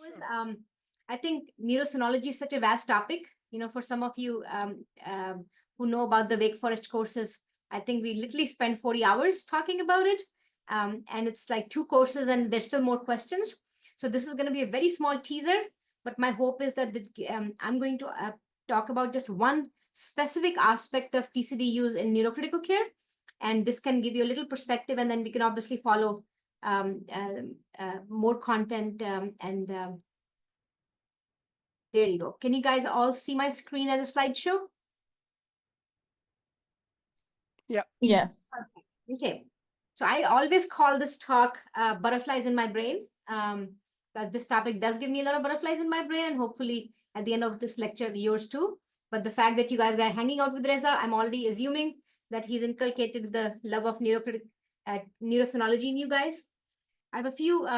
is, I think neurosonology is such a vast topic. For some of you who know about the Wake Forest courses, I think we literally spend 40 hours talking about it. And it's like 2 courses and there's still more questions. So this is going to be a very small teaser, but my hope is that I'm going to talk about just one specific aspect of TCD use in neurocritical care. And this can give you a little perspective, and then we can obviously follow more content there you go. Can you guys all see my screen as a slideshow? Yeah. Yes. Okay. So I always call this talk butterflies in my brain. This topic does give me a lot of butterflies in my brain, and hopefully at the end of this lecture, yours too. But the fact that you guys are hanging out with Reza, I'm already assuming that he's inculcated the love of neurosonology in you guys. I have a few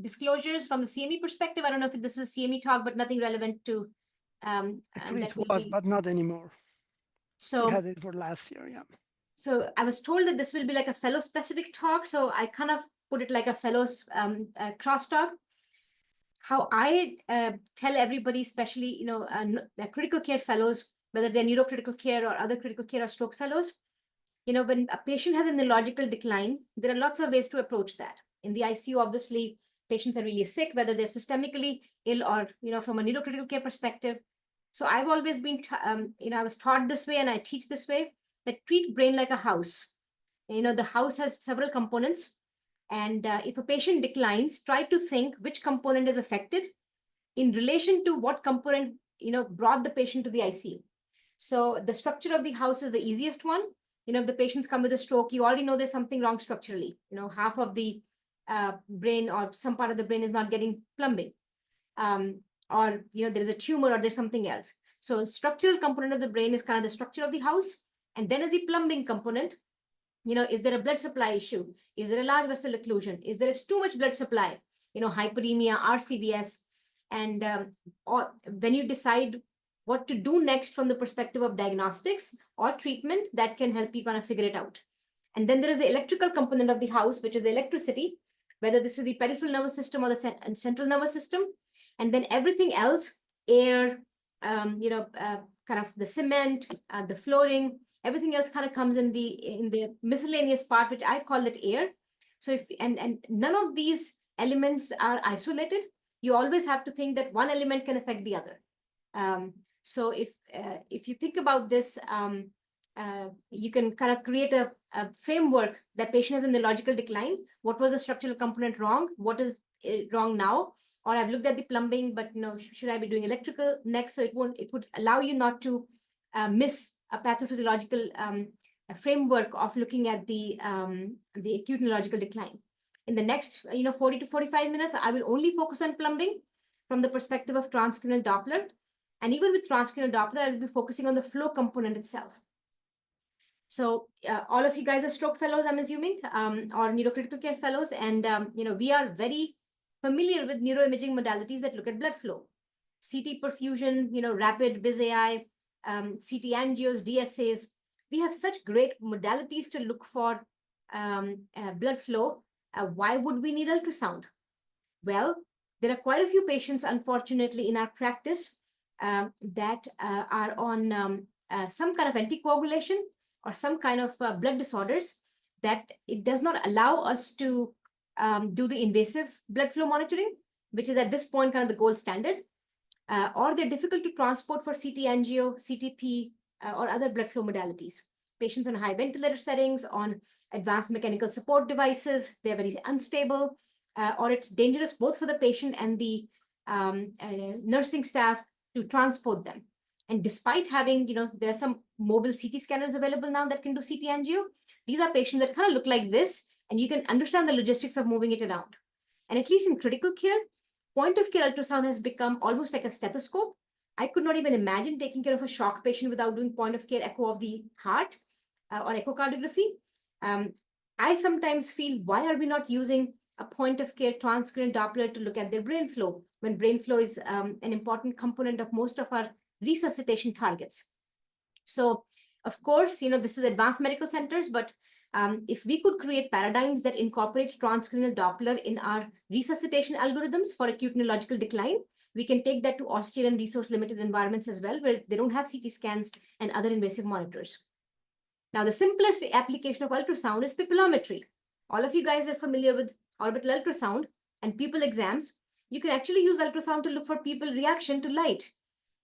disclosures from the CME perspective. I don't know if this is a CME talk, but nothing relevant to. Actually, it was, but not anymore. So we had it for last year, yeah. So I was told that this will be like a fellow specific talk. So I kind of put it like a fellows crosstalk. How I tell everybody, especially, the critical care fellows, whether they're neurocritical care or other critical care or stroke fellows, when a patient has a neurological decline, there are lots of ways to approach that. In the ICU, obviously, patients are really sick, whether they're systemically ill or, from a neurocritical care perspective. So I've always been, I was taught this way and I teach this way, that treat brain like a house. The house has several components. And if a patient declines, try to think which component is affected in relation to what component, brought the patient to the ICU. So the structure of the house is the easiest one. If the patients come with a stroke, you already know there's something wrong structurally. Half of the brain or some part of the brain is not getting plumbing. Or there is a tumor or there's something else. So structural component of the brain is kind of the structure of the house. And then as the plumbing component, is there a blood supply issue? Is there a large vessel occlusion? Is there too much blood supply? Hyperemia, RCVS. And or when you decide what to do next from the perspective of diagnostics or treatment, that can help you kind of figure it out. And then there is the electrical component of the house, which is the electricity, whether this is the peripheral nervous system or the central nervous system. And then everything else, air, kind of the cement, the flooring, everything else kind of comes in the miscellaneous part, which I call it air. So if and none of these elements are isolated, you always have to think that one element can affect the other. So if you think about this, you can kind of create a framework that patient has in the neurological decline. What was the structural component wrong? What is wrong now? Or I've looked at the plumbing, but should I be doing electrical next? So it would allow you not to miss a pathophysiological framework of looking at the acute neurological decline. In the next 40 to 45 minutes, I will only focus on plumbing from the perspective of transcranial Doppler. And even with transcranial Doppler, I will be focusing on the flow component itself. So all of you guys are stroke fellows, I'm assuming, or neurocritical care fellows. And, we are very familiar with neuroimaging modalities that look at blood flow. CT perfusion, rapid Viz-AI, CT angios, DSAs. We have such great modalities to look for blood flow. Why would we need ultrasound? Well, there are quite a few patients, unfortunately, in our practice that are on some kind of anticoagulation or some kind of blood disorders that it does not allow us to do the invasive blood flow monitoring, which is at this point kind of the gold standard, or they're difficult to transport for CT angio, CTP, or other blood flow modalities. Patients on high ventilator settings, on advanced mechanical support devices, they're very unstable, or it's dangerous both for the patient and the nursing staff to transport them. And despite having, there are some mobile CT scanners available now that can do CT angio. These are patients that kind of look like this, and you can understand the logistics of moving it around. And at least in critical care, point of care ultrasound has become almost like a stethoscope. I could not even imagine taking care of a shock patient without doing point of care echo of the heart or echocardiography. I sometimes feel, why are we not using a point of care transcranial Doppler to look at their brain flow, when brain flow is an important component of most of our resuscitation targets? So, of course, this is advanced medical centers, but If we could create paradigms that incorporate transcranial Doppler in our resuscitation algorithms for acute neurological decline, we can take that to austere and resource-limited environments as well, where they don't have CT scans and other invasive monitors. Now, the simplest application of ultrasound is pupillometry. All of you guys are familiar with orbital ultrasound and pupil exams. You can actually use ultrasound to look for pupil reaction to light.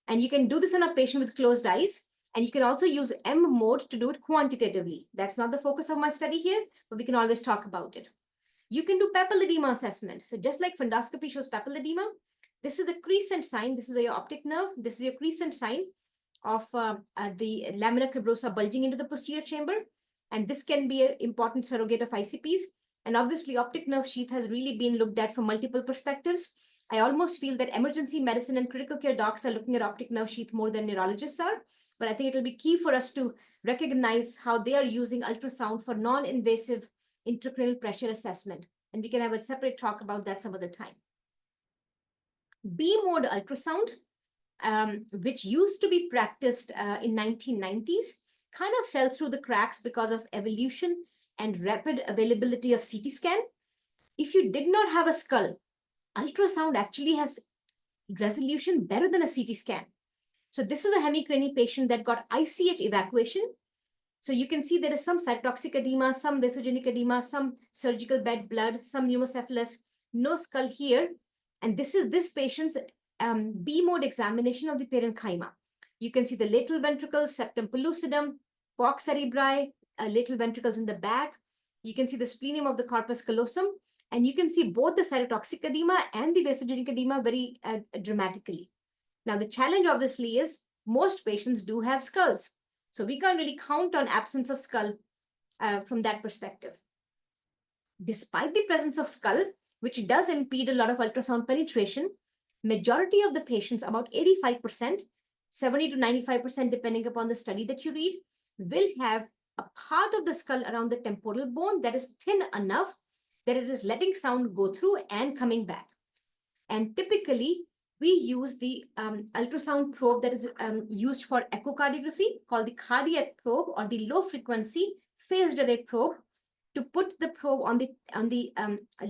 And you can do this on a patient with closed eyes. And you can also use M mode to do it quantitatively. That's not the focus of my study here, but we can always talk about it. You can do papilledema assessment. So just like fundoscopy shows papilledema, this is the crescent sign. This is your optic nerve. This is your crescent sign of the lamina cribrosa bulging into the posterior chamber. And this can be an important surrogate of ICPs. And obviously, optic nerve sheath has really been looked at from multiple perspectives. I almost feel that emergency medicine and critical care docs are looking at optic nerve sheath more than neurologists are. But I think it'll be key for us to recognize how they are using ultrasound for non-invasive intracranial pressure assessment. And we can have a separate talk about that some other time. B-mode ultrasound, which used to be practiced in 1990s, kind of fell through the cracks because of evolution and rapid availability of CT scan. If you did not have a skull, ultrasound actually has resolution better than a CT scan. So this is a hemicranie patient that got ICH evacuation. So you can see there is some cytotoxic edema, some vasogenic edema, some surgical bed blood, some pneumocephalus, no skull here. And this is this patient's B-mode examination of the parenchyma. You can see the lateral ventricles, septum pellucidum, falx cerebri, lateral ventricles in the back. You can see the splenium of the corpus callosum, and you can see both the cytotoxic edema and the vasogenic edema very dramatically. Now, the challenge obviously is most patients do have skulls. So we can't really count on absence of skull from that perspective. Despite the presence of skull, which does impede a lot of ultrasound penetration, majority of the patients, about 85%, 70 to 95%, depending upon the study that you read, will have a part of the skull around the temporal bone that is thin enough that it is letting sound go through and coming back. And typically, we use the ultrasound probe that is used for echocardiography, called the cardiac probe or the low frequency phased array probe, to put the probe on the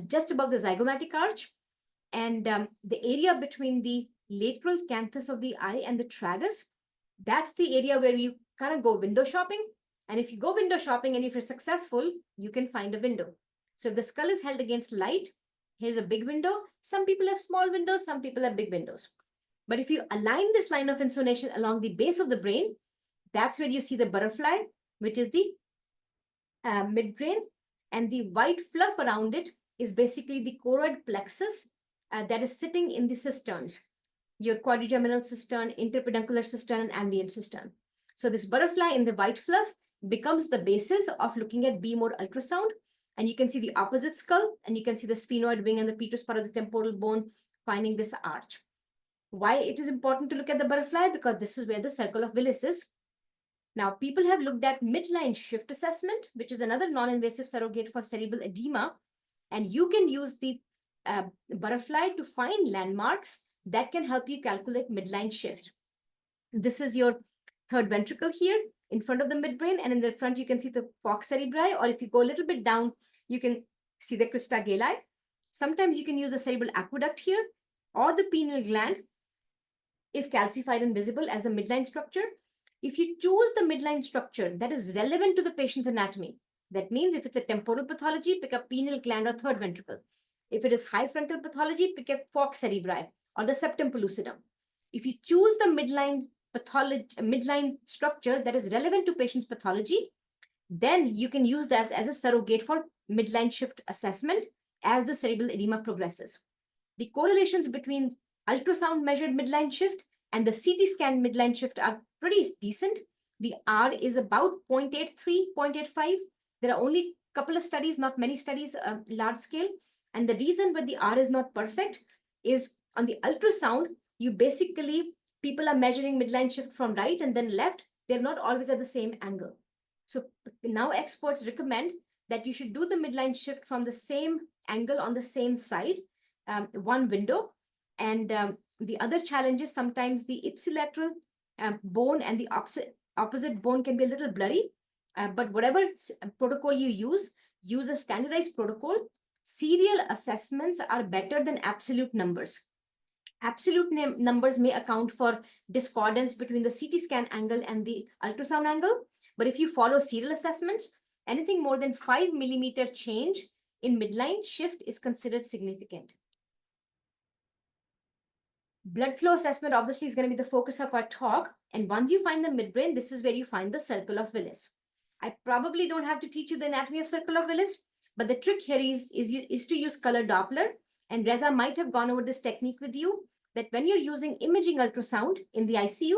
just above the zygomatic arch, and the area between the lateral canthus of the eye and the tragus. That's the area where you kind of go window shopping. And if you go window shopping and if you're successful, you can find a window. So if the skull is held against light, here's a big window. Some people have small windows, some people have big windows. But if you align this line of insonation along the base of the brain, that's where you see the butterfly, which is the midbrain, and the white fluff around it is basically the choroid plexus that is sitting in the cisterns, your quadrigeminal cistern, interpeduncular cistern, and ambient cistern. So this butterfly in the white fluff becomes the basis of looking at B-mode ultrasound. And you can see the opposite skull, and you can see the sphenoid wing and the petrous part of the temporal bone finding this arch. Why it is important to look at the butterfly? Because this is where the circle of Willis is. Now, people have looked at midline shift assessment, which is another non-invasive surrogate for cerebral edema. And you can use the butterfly to find landmarks that can help you calculate midline shift. This is your third ventricle here in front of the midbrain, and in the front you can see the falx cerebri, or if you go a little bit down, you can see the crista gali. Sometimes you can use the cerebral aqueduct here, or the pineal gland, if calcified and visible, as the midline structure. If you choose the midline structure that is relevant to the patient's anatomy, that means if it's a temporal pathology, pick up pineal gland or third ventricle. If it is high frontal pathology, pick up falx cerebri or the septum pellucidum. If you choose the midline structure that is relevant to patient's pathology, then you can use that as a surrogate for midline shift assessment as the cerebral edema progresses. The correlations between ultrasound measured midline shift and the CT scan midline shift are pretty decent. The R is about 0.83, 0.85. There are only a couple of studies, not many studies, large scale. And the reason why the R is not perfect is on the ultrasound, people are measuring midline shift from right and then left. They're not always at the same angle. So now experts recommend that you should do the midline shift from the same angle on the same side, one window. And the other challenge is sometimes the ipsilateral bone and the opposite bone can be a little blurry. But whatever protocol you use a standardized protocol. Serial assessments are better than absolute numbers. Absolute numbers may account for discordance between the CT scan angle and the ultrasound angle. But if you follow serial assessments, anything more than 5 millimeter change in midline shift is considered significant. Blood flow assessment obviously is going to be the focus of our talk. And once you find the midbrain, this is where you find the circle of Willis. I probably don't have to teach you the anatomy of circle of Willis, but the trick here is to use color Doppler. And Reza might have gone over this technique with you, that when you're using imaging ultrasound in the ICU,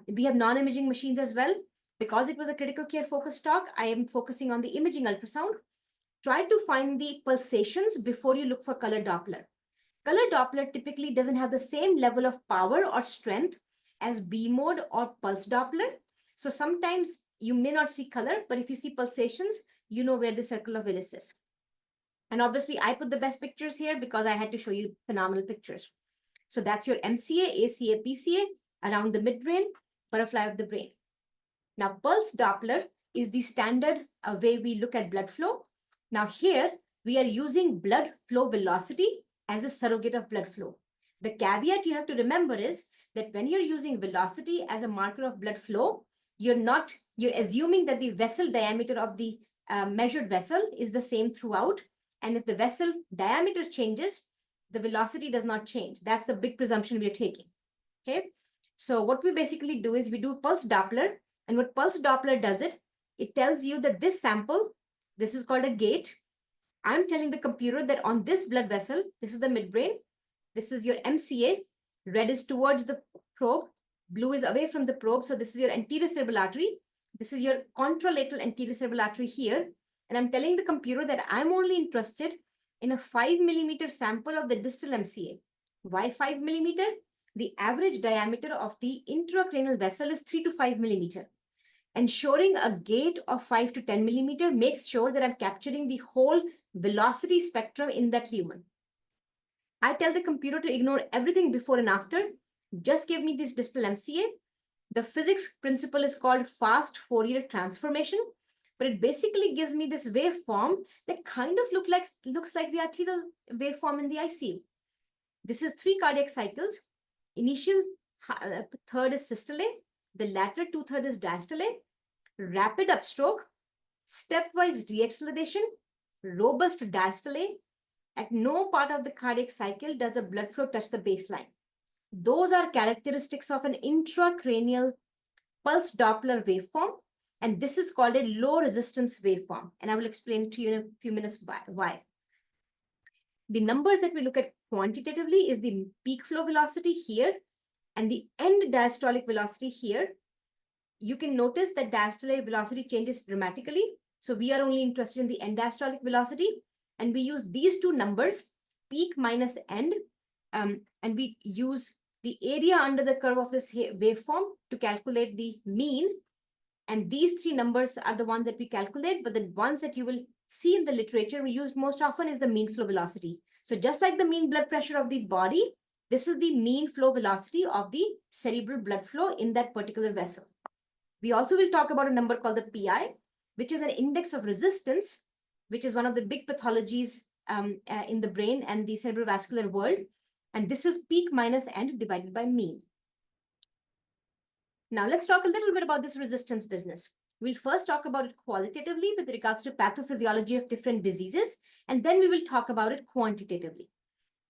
we have non-imaging machines as well. Because it was a critical care focused talk, I am focusing on the imaging ultrasound. Try to find the pulsations before you look for color Doppler. Color Doppler typically doesn't have the same level of power or strength as B mode or pulse Doppler. So sometimes you may not see color, but if you see pulsations, you know where the circle of Willis is. And obviously, I put the best pictures here because I had to show you phenomenal pictures. So that's your MCA, ACA, PCA around the midbrain, butterfly of the brain. Now, pulse Doppler is the standard way we look at blood flow. Now here, we are using blood flow velocity as a surrogate of blood flow. The caveat you have to remember is that when you're using velocity as a marker of blood flow, you're assuming that the vessel diameter of the measured vessel is the same throughout. And if the vessel diameter changes, the velocity does not change. That's the big presumption we're taking. Okay. So what we basically do is we do pulse Doppler. And what pulse Doppler does it tells you that this sample, this is called a gate. I'm telling the computer that on this blood vessel, this is the midbrain, this is your MCA, red is towards the probe, blue is away from the probe. So this is your anterior cerebral artery. This is your contralateral anterior cerebral artery here. And I'm telling the computer that I'm only interested in a 5 millimeter sample of the distal MCA. Why 5 millimeter? The average diameter of the intracranial vessel is 3 to 5 millimeter. Ensuring a gate of 5 to 10 millimeter makes sure that I'm capturing the whole velocity spectrum in that lumen. I tell the computer to ignore everything before and after. Just give me this distal MCA. The physics principle is called fast Fourier transformation, but it basically gives me this waveform that kind of looks like the arterial waveform in the ICU. This is 3 cardiac cycles. Initial third is systole. The latter 2/3 is diastole, rapid upstroke, stepwise deacceleration, robust diastole. At no part of the cardiac cycle does the blood flow touch the baseline. Those are characteristics of an intracranial pulse Doppler waveform, and this is called a low resistance waveform. And I will explain to you in a few minutes why. The numbers that we look at quantitatively is the peak flow velocity here and the end diastolic velocity here. You can notice that diastolic velocity changes dramatically. So we are only interested in the end diastolic velocity. And we use these two numbers, peak minus end, and we use the area under the curve of this waveform to calculate the mean. And these 3 numbers are the ones that we calculate, but the ones that you will see in the literature we use most often is the mean flow velocity. So just like the mean blood pressure of the body, this is the mean flow velocity of the cerebral blood flow in that particular vessel. We also will talk about a number called the PI, which is an index of resistance, which is one of the big pathologies in the brain and the cerebrovascular world. And this is peak minus end divided by mean. Now let's talk a little bit about this resistance business. We'll first talk about it qualitatively with regards to pathophysiology of different diseases, and then we will talk about it quantitatively.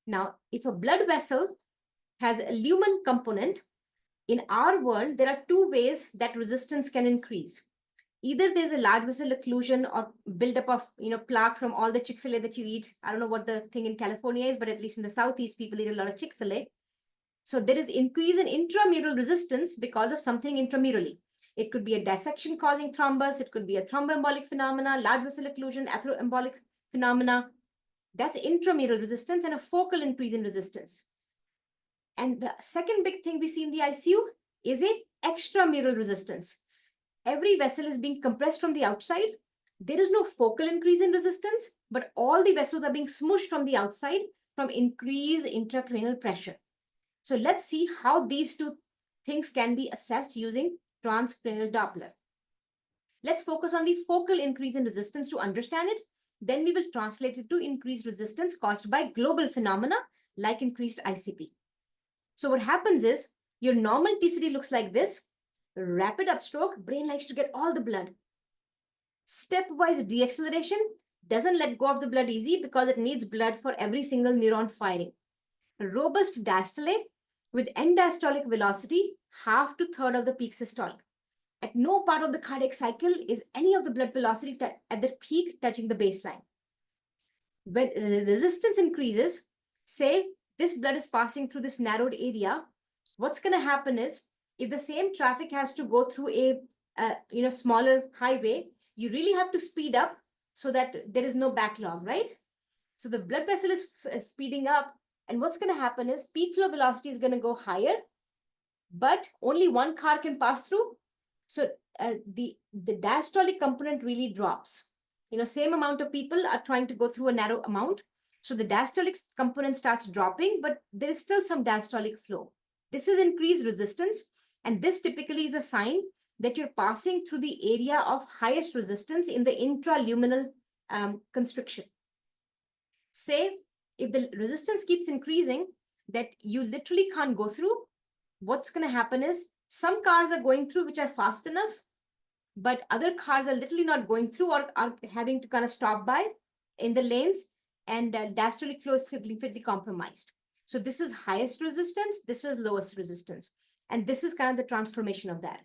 Now, if a blood vessel has a lumen component, in our world, there are 2 ways that resistance can increase. Either there's a large vessel occlusion or buildup of plaque from all the Chick-fil-A that you eat. I don't know what the thing in California is, but at least in the Southeast, people eat a lot of Chick-fil-A. So there is increase in intramural resistance because of something intramurally. It could be a dissection causing thrombus. It could be a thromboembolic phenomena, large vessel occlusion, atheroembolic phenomena. That's intramural resistance and a focal increase in resistance. And the second big thing we see in the ICU is a extramural resistance. Every vessel is being compressed from the outside. There is no focal increase in resistance, but all the vessels are being smooshed from the outside from increased intracranial pressure. So let's see how these 2 things can be assessed using transcranial Doppler. Let's focus on the focal increase in resistance to understand it. Then we will translate it to increased resistance caused by global phenomena like increased ICP. So what happens is your normal TCD looks like this. Rapid upstroke, brain likes to get all the blood. Stepwise deacceleration doesn't let go of the blood easy because it needs blood for every single neuron firing. Robust diastole with end diastolic velocity half to third of the peak systolic. At no part of the cardiac cycle is any of the blood velocity at the peak touching the baseline. When resistance increases, say this blood is passing through this narrowed area, what's going to happen is if the same traffic has to go through a smaller highway, you really have to speed up so that there is no backlog, right? So the blood vessel is speeding up, and what's going to happen is peak flow velocity is going to go higher, but only one car can pass through. So the diastolic component really drops. Same amount of people are trying to go through a narrow amount. So the diastolic component starts dropping, but there is still some diastolic flow. This is increased resistance, and this typically is a sign that you're passing through the area of highest resistance in the intraluminal constriction. Say, if the resistance keeps increasing, that you literally can't go through, what's going to happen is some cars are going through which are fast enough, but other cars are literally not going through or are having to kind of stop by in the lanes, and diastolic flow is significantly compromised. So this is highest resistance, this is lowest resistance. And this is kind of the transformation of that.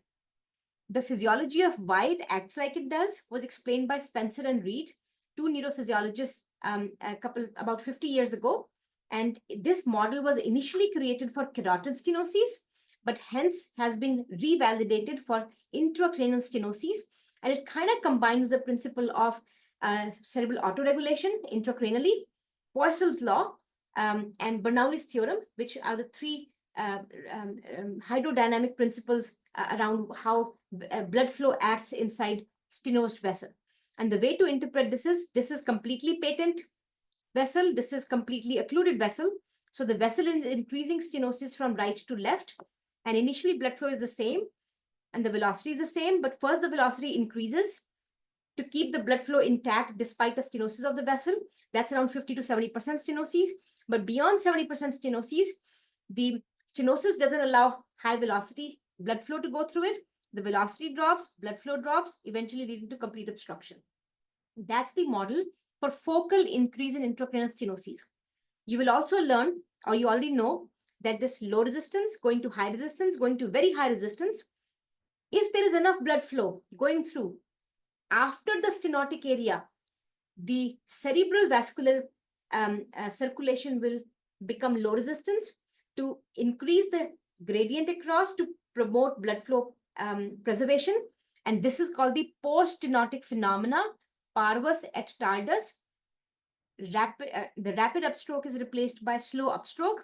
The physiology of why it acts like it does was explained by Spencer and Reed, two neurophysiologists, about 50 years ago. And this model was initially created for carotid stenosis, but hence has been revalidated for intracranial stenosis. And it kind of combines the principle of cerebral autoregulation intracranially, Poiseuille's law, and Bernoulli's theorem, which are the three hydrodynamic principles around how blood flow acts inside stenosed vessel. And the way to interpret this is completely patent vessel, this is completely occluded vessel. So the vessel is increasing stenosis from right to left, and initially blood flow is the same and the velocity is the same, but first the velocity increases to keep the blood flow intact despite the stenosis of the vessel. That's around 50 to 70% stenosis. But beyond 70% stenosis, the stenosis doesn't allow high velocity blood flow to go through it. The velocity drops, blood flow drops, eventually leading to complete obstruction. That's the model for focal increase in intracranial stenosis. You will also learn, or you already know, that this low resistance going to high resistance, going to very high resistance, if there is enough blood flow going through after the stenotic area, the cerebral vascular circulation will become low resistance to increase the gradient across to promote blood flow preservation. And this is called the post-stenotic phenomena, parvus et tardus. The rapid upstroke is replaced by slow upstroke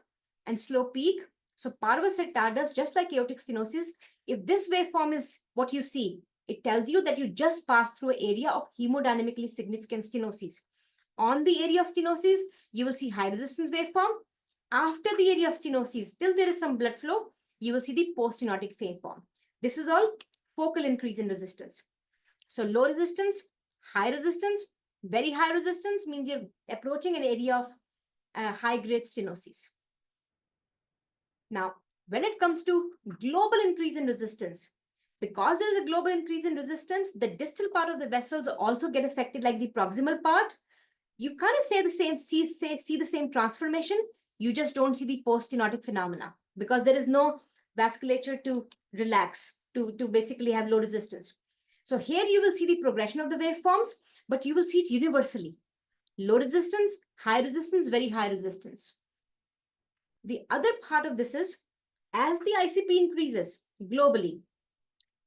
and slow peak. So parvus et tardus, just like aortic stenosis, if this waveform is what you see, it tells you that you just passed through an area of hemodynamically significant stenosis. On the area of stenosis, you will see high resistance waveform. After the area of stenosis, till there is some blood flow, you will see the post-stenotic waveform. This is all focal increase in resistance. So low resistance, high resistance, very high resistance means you're approaching an area of high-grade stenosis. Now, when it comes to global increase in resistance, because there is a global increase in resistance, the distal part of the vessels also get affected like the proximal part. You kind of see the same transformation. You just don't see the post-stenotic phenomena because there is no vasculature to relax, to basically have low resistance. So here you will see the progression of the waveforms, but you will see it universally. Low resistance, high resistance, very high resistance. The other part of this is, as the ICP increases globally,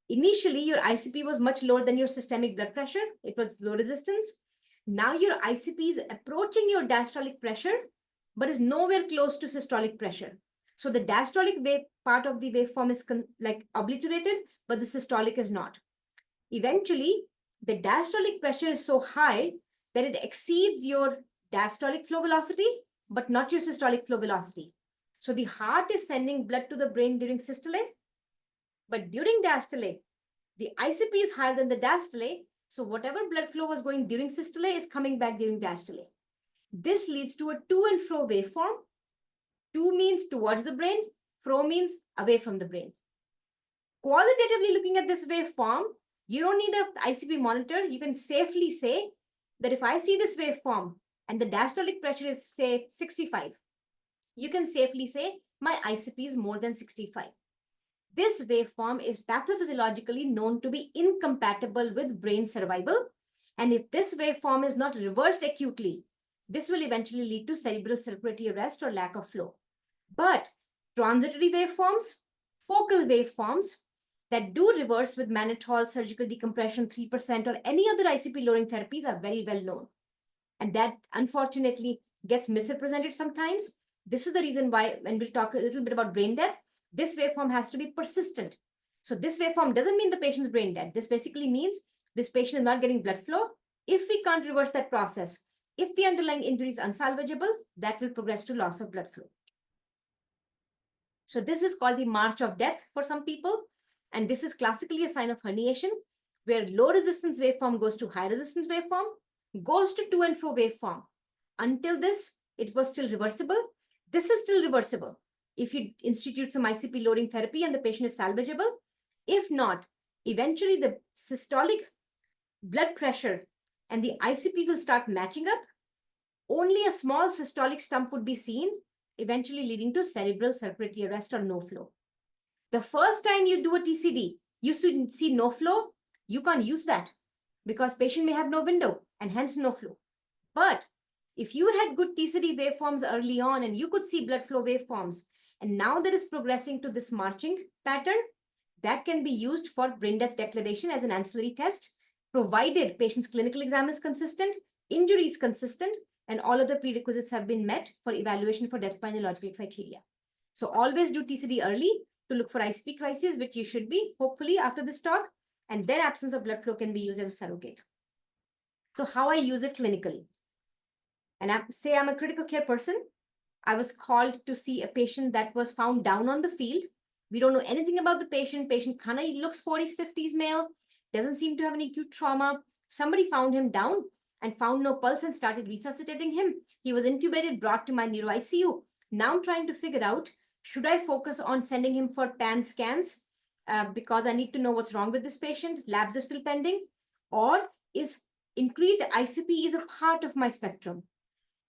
initially your ICP was much lower than your systemic blood pressure. It was low resistance. Now your ICP is approaching your diastolic pressure, but is nowhere close to systolic pressure. So the diastolic part of the waveform is obliterated, but the systolic is not. Eventually, the diastolic pressure is so high that it exceeds your diastolic flow velocity, but not your systolic flow velocity. So the heart is sending blood to the brain during systole, but during diastole, The ICP is higher than the diastole. So whatever blood flow was going during systole is coming back during diastole. This leads to a to and fro waveform. To means towards the brain, fro means away from the brain. Qualitatively looking at this waveform, you don't need an ICP monitor. You can safely say that if I see this waveform and the diastolic pressure is, say, 65, you can safely say my ICP is more than 65. This waveform is pathophysiologically known to be incompatible with brain survival. And if this waveform is not reversed acutely, this will eventually lead to cerebral circulatory arrest or lack of flow. But transitory waveforms, focal waveforms that do reverse with mannitol, surgical decompression 3%, or any other ICP lowering therapies are very well known. And that unfortunately gets misrepresented sometimes. This is the reason why, when we'll talk a little bit about brain death, this waveform has to be persistent. So this waveform doesn't mean the patient's brain dead. This basically means this patient is not getting blood flow. If we can't reverse that process, if the underlying injury is unsalvageable, that will progress to loss of blood flow. So this is called the march of death for some people. And this is classically a sign of herniation, where low resistance waveform goes to high resistance waveform, goes to and fro waveform. Until this, it was still reversible. This is still reversible if you institute some ICP lowering therapy and the patient is salvageable. If not, eventually the systolic blood pressure and the ICP will start matching up. Only a small systolic stump would be seen, eventually leading to cerebral circulatory arrest or no flow. The first time you do a TCD, you should see no flow. You can't use that because patient may have no window and hence no flow. But if you had good TCD waveforms early on and you could see blood flow waveforms, and now that is progressing to this marching pattern, that can be used for brain death declaration as an ancillary test, provided patient's clinical exam is consistent, injury is consistent, and all other prerequisites have been met for evaluation for death by neurological criteria. So always do TCD early to look for ICP crisis, which you should be, hopefully, after this talk, and then absence of blood flow can be used as a surrogate. So how I use it clinically. And say I'm a critical care person. I was called to see a patient that was found down on the field. We don't know anything about the patient. Patient kind of looks 40s, 50s male, doesn't seem to have any acute trauma. Somebody found him down and found no pulse and started resuscitating him. He was intubated, brought to my neuro ICU. Now I'm trying to figure out, should I focus on sending him for PAN scans because I need to know what's wrong with this patient? Labs are still pending. Or is increased ICP is a part of my spectrum?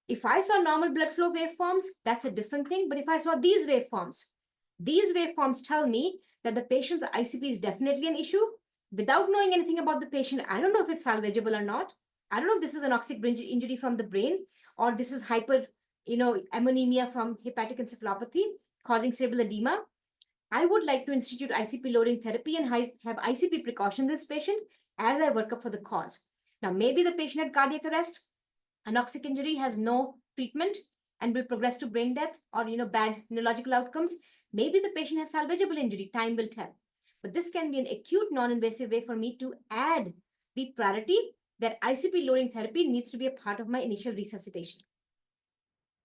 If I saw normal blood flow waveforms, that's a different thing. But if I saw these waveforms tell me that the patient's ICP is definitely an issue. Without knowing anything about the patient, I don't know if it's salvageable or not. I don't know if this is an anoxic brain injury from the brain, or this is ammonemia from hepatic encephalopathy causing cerebral edema. I would like to institute ICP lowering therapy and have ICP precaution in this patient as I work up for the cause. Now, maybe the patient had cardiac arrest, anoxic injury has no treatment and will progress to brain death or bad neurological outcomes. Maybe the patient has salvageable injury, time will tell. But this can be an acute non-invasive way for me to add the priority that ICP lowering therapy needs to be a part of my initial resuscitation.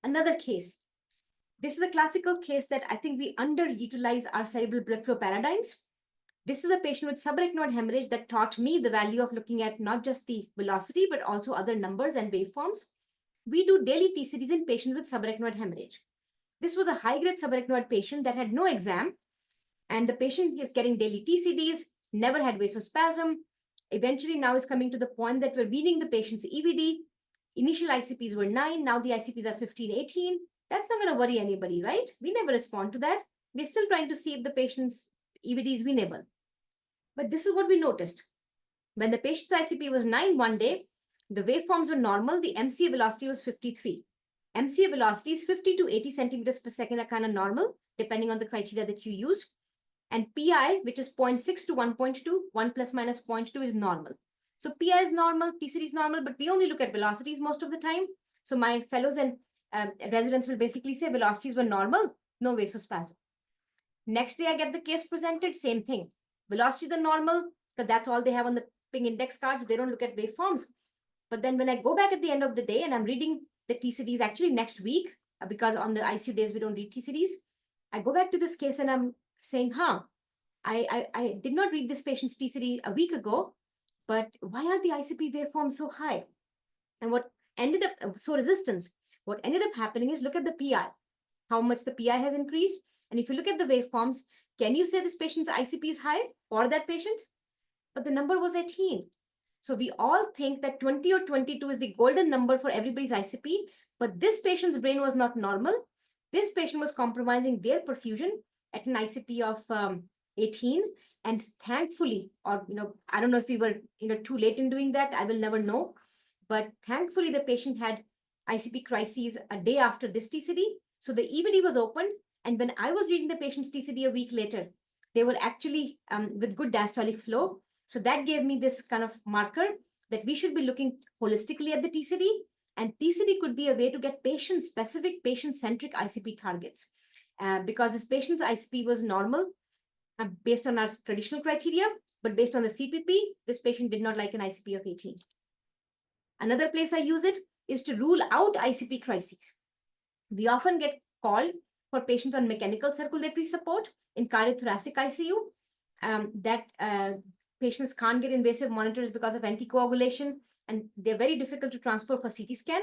Another case. This is a classical case that I think we underutilize our cerebral blood flow paradigms. This is a patient with subarachnoid hemorrhage that taught me the value of looking at not just the velocity, but also other numbers and waveforms. We do daily TCDs in patients with subarachnoid hemorrhage. This was a high-grade subarachnoid patient that had no exam, and the patient is getting daily TCDs, never had vasospasm. Eventually now is coming to the point that we're weaning the patient's EVD. Initial ICPs were 9, now the ICPs are 15, 18. That's not going to worry anybody, right? We never respond to that. We're still trying to see if the patient's EVD is winnable. But this is what we noticed. When the patient's ICP was 9 one day, the waveforms were normal. The MCA velocity was 53. MCA velocity is 50 to 80 centimeters per second are kind of normal, depending on the criteria that you use. And PI, which is 0.6 to 1.2, 1 plus minus 0.2 is normal. So PI is normal, TCD is normal, but we only look at velocities most of the time. So my fellows and residents will basically say velocities were normal, no vasospasm. Next day, I get the case presented, same thing. Velocities are normal, because that's all they have on the ping index cards. They don't look at waveforms. But then when I go back at the end of the day and I'm reading the TCDs actually next week, because on the ICU days, we don't read TCDs. I go back to this case and I'm saying, I did not read this patient's TCD a week ago, but why are the ICP waveforms so high? And what ended up, so resistance, what ended up happening is look at the PI, how much the PI has increased. And if you look at the waveforms, can you say this patient's ICP is high for that patient? But the number was 18. So we all think that 20 or 22 is the golden number for everybody's ICP, but this patient's brain was not normal. This patient was compromising their perfusion at an ICP of 18. And thankfully, or, I don't know if we were, too late in doing that, I will never know. But thankfully, the patient had ICP crises a day after this TCD. So the EVD was opened. And when I was reading the patient's TCD a week later, they were actually with good diastolic flow. So that gave me this kind of marker that we should be looking holistically at the TCD. And TCD could be a way to get patient-specific, patient-centric ICP targets. Because this patient's ICP was normal based on our traditional criteria, but based on the CPP, this patient did not like an ICP of 18. Another place I use it is to rule out ICP crises. We often get called for patients on mechanical circulatory support in cardiothoracic ICU that patients can't get invasive monitors because of anticoagulation, and they're very difficult to transfer for CT scan.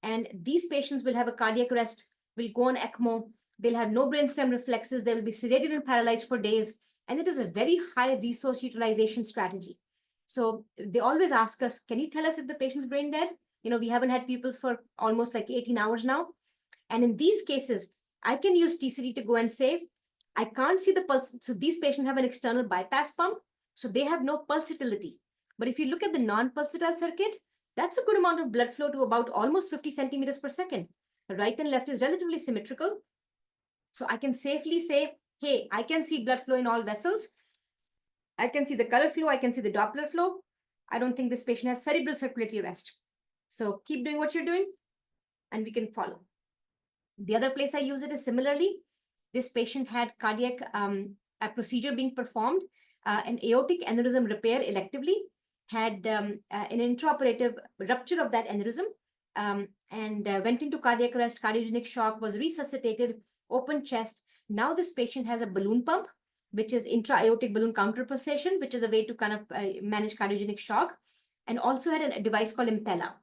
And these patients will have a cardiac arrest, will go on ECMO, they'll have no brainstem reflexes, they will be sedated and paralyzed for days, and it is a very high resource utilization strategy. So they always ask us, can you tell us if the patient's brain dead? We haven't had pupils for almost like 18 hours now. And in these cases, I can use TCD to go and say, I can't see the pulse. So these patients have an external bypass pump, so they have no pulsatility. But if you look at the non-pulsatile circuit, that's a good amount of blood flow to about almost 50 centimeters per second. Right and left is relatively symmetrical. So I can safely say, hey, I can see blood flow in all vessels. I can see the color flow. I can see the Doppler flow. I don't think this patient has cerebral circulatory arrest. So keep doing what you're doing, and we can follow. The other place I use it is similarly. This patient had cardiac a procedure being performed, an aortic aneurysm repair electively, had an intraoperative rupture of that aneurysm, and went into cardiac arrest, cardiogenic shock, was resuscitated, open chest. Now this patient has a balloon pump, which is intra-aortic balloon counterpulsation, which is a way to kind of manage cardiogenic shock, and also had a device called Impella.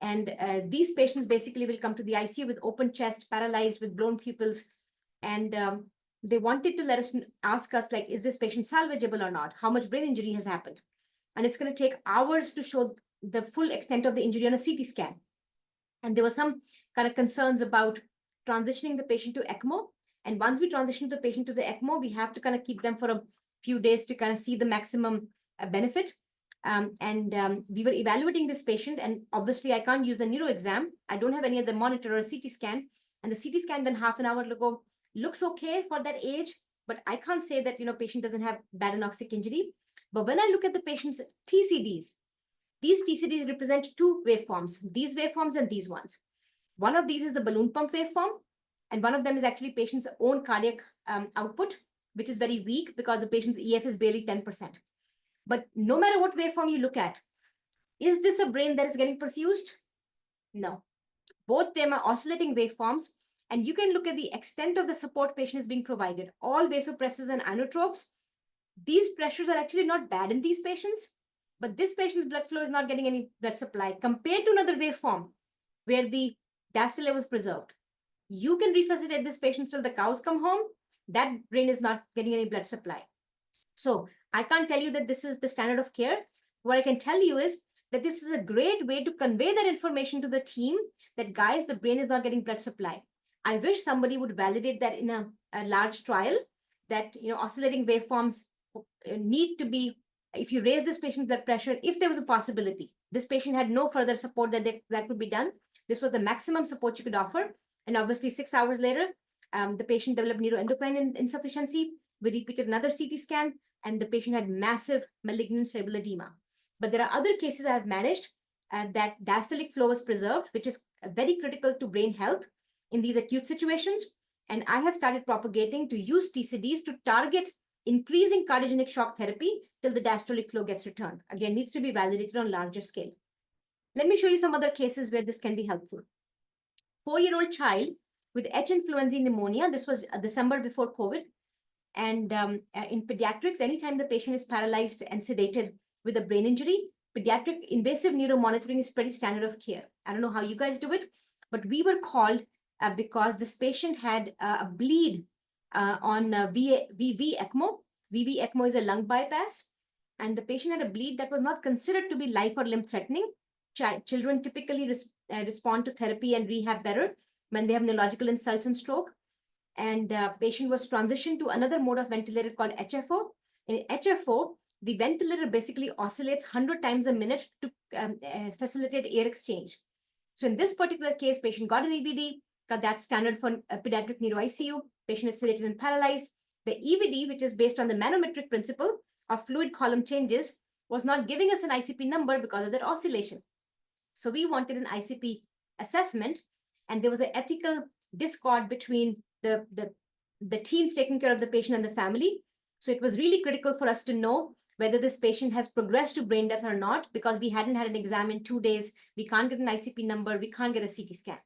And these patients basically will come to the ICU with open chest, paralyzed, with blown pupils. And they wanted to ask us, like, is this patient salvageable or not? How much brain injury has happened? And it's going to take hours to show the full extent of the injury on a CT scan. And there were some kind of concerns about transitioning the patient to ECMO. And once we transition the patient to the ECMO, we have to kind of keep them for a few days to kind of see the maximum benefit. We were evaluating this patient, and obviously I can't use a neuro exam. I don't have any other monitor or a CT scan. And the CT scan done half an hour ago looks okay for that age, but I can't say that, patient doesn't have bad anoxic injury. But when I look at the patient's TCDs, these TCDs represent two waveforms, these waveforms and these ones. One of these is the balloon pump waveform, and one of them is actually patient's own cardiac output, which is very weak because the patient's EF is barely 10%. But no matter what waveform you look at, is this a brain that is getting perfused? No. Both them are oscillating waveforms, and you can look at the extent of the support patient is being provided. All vasopressors and inotropes, these pressures are actually not bad in these patients, but this patient's blood flow is not getting any blood supply compared to another waveform where the diastole was preserved. You can resuscitate this patient till the cows come home. That brain is not getting any blood supply. So I can't tell you that this is the standard of care. What I can tell you is that this is a great way to convey that information to the team that, guys, the brain is not getting blood supply. I wish somebody would validate that in a large trial, that, oscillating waveforms need to be, if you raise this patient's blood pressure, if there was a possibility, this patient had no further support that could be done. This was the maximum support you could offer. And obviously 6 hours later, the patient developed neuroendocrine insufficiency. We repeated another CT scan, and the patient had massive malignant cerebral edema. But there are other cases I have managed that diastolic flow was preserved, which is very critical to brain health in these acute situations. And I have started propagating to use TCDs to target increasing cardiogenic shock therapy till the diastolic flow gets returned. Again, needs to be validated on larger scale. Let me show you some other cases where this can be helpful. 4-year-old child with H influenzae pneumonia. This was December before COVID. And in pediatrics, anytime the patient is paralyzed and sedated with a brain injury, pediatric invasive neuromonitoring is pretty standard of care. I don't know how you guys do it, but we were called because this patient had a bleed on VV ECMO. VV ECMO is a lung bypass, and the patient had a bleed that was not considered to be life or limb threatening. Children typically respond to therapy and rehab better when they have neurological insults and stroke. And patient was transitioned to another mode of ventilator called HFO. In HFO, the ventilator basically oscillates 100 times a minute to facilitate air exchange. So in this particular case, patient got an EVD, because that's standard for pediatric neuro ICU. Patient is sedated and paralyzed. The EVD, which is based on the manometric principle of fluid column changes, was not giving us an ICP number because of that oscillation. So we wanted an ICP assessment, and there was an ethical discord between the teams taking care of the patient and the family. So it was really critical for us to know whether this patient has progressed to brain death or not, because we hadn't had an exam in 2 days. We can't get an ICP number. We can't get a CT scan.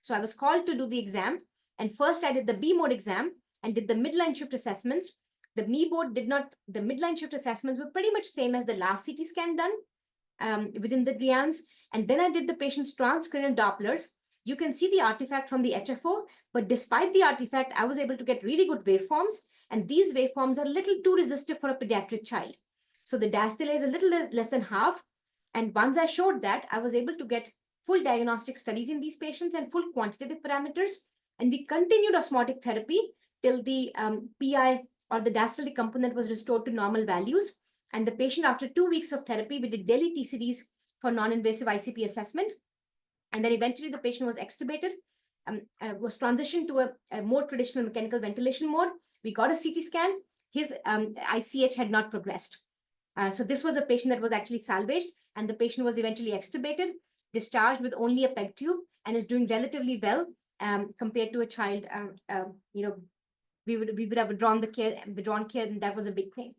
So I was called to do the exam. And first I did the B mode exam and did the midline shift assessments. The midline shift assessments were pretty much same as the last CT scan done within the reams. And then I did the patient's transcranial Dopplers. You can see the artifact from the HFO, but despite the artifact, I was able to get really good waveforms. And these waveforms are a little too resistive for a pediatric child. So the dash delay is a little less than half. And once I showed that, I was able to get full diagnostic studies in these patients and full quantitative parameters. And we continued osmotic therapy till the PI or the diastolic component was restored to normal values. And the patient, after 2 weeks of therapy, we did daily TCDs for non-invasive ICP assessment. And then eventually the patient was extubated, was transitioned to a more traditional mechanical ventilation mode. We got a CT scan. His ICH had not progressed. So this was a patient that was actually salvaged, and the patient was eventually extubated, discharged with only a PEG tube, and is doing relatively well compared to a child. We would have withdrawn care, and that was a big thing.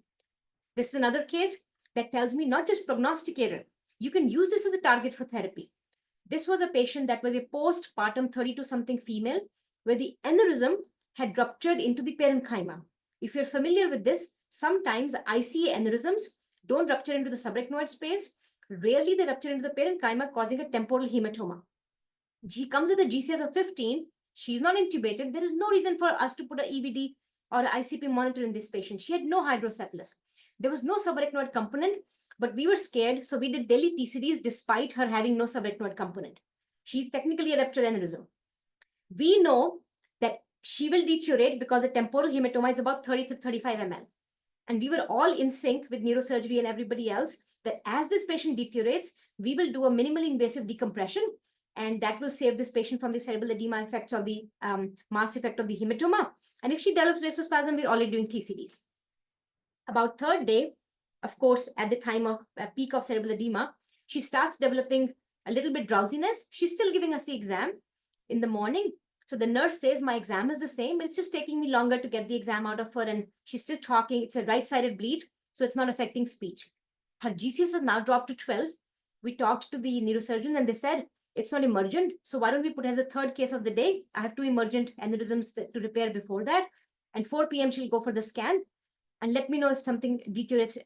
This is another case that tells me not just prognosticator. You can use this as a target for therapy. This was a patient that was a postpartum 32-something female, where the aneurysm had ruptured into the parenchyma. If you're familiar with this, sometimes ICA aneurysms don't rupture into the subarachnoid space. Rarely they rupture into the parenchyma, causing a temporal hematoma. She comes with a GCS of 15. She's not intubated. There is no reason for us to put an EVD or an ICP monitor in this patient. She had no hydrocephalus. There was no subarachnoid component, but we were scared, so we did daily TCDs despite her having no subarachnoid component. She's technically a ruptured aneurysm. We know that she will deteriorate because the temporal hematoma is about 30 to 35 ml. And we were all in sync with neurosurgery and everybody else that as this patient deteriorates, we will do a minimally invasive decompression, and that will save this patient from the cerebral edema effects or the mass effect of the hematoma. And if she develops vasospasm, we're already doing TCDs. About third day, of course, at the time of peak of cerebral edema, she starts developing a little bit drowsiness. She's still giving us the exam in the morning. So the nurse says, my exam is the same, but it's just taking me longer to get the exam out of her. And she's still talking. It's a right-sided bleed, so it's not affecting speech. Her GCS has now dropped to 12. We talked to the neurosurgeons and they said, it's not emergent. So why don't we put as a third case of the day? I have 2 emergent aneurysms to repair before that. And 4 p.m. she'll go for the scan. And let me know if something deteriorates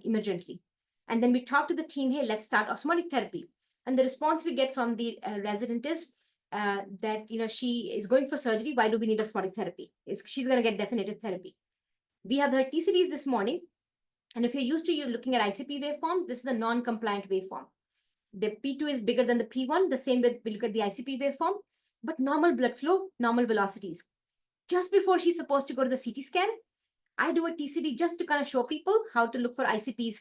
emergently. And then we talk to the team, hey, let's start osmotic therapy. And the response we get from the resident is that she is going for surgery. Why do we need osmotic therapy? She's going to get definitive therapy. We have her TCDs this morning. And if you're used to looking at ICP waveforms, this is the non-compliant waveform. The P2 is bigger than the P1. The same with, we look at the ICP waveform, but normal blood flow, normal velocities. Just before she's supposed to go to the CT scan, I do a TCD just to kind of show people how to look for ICPs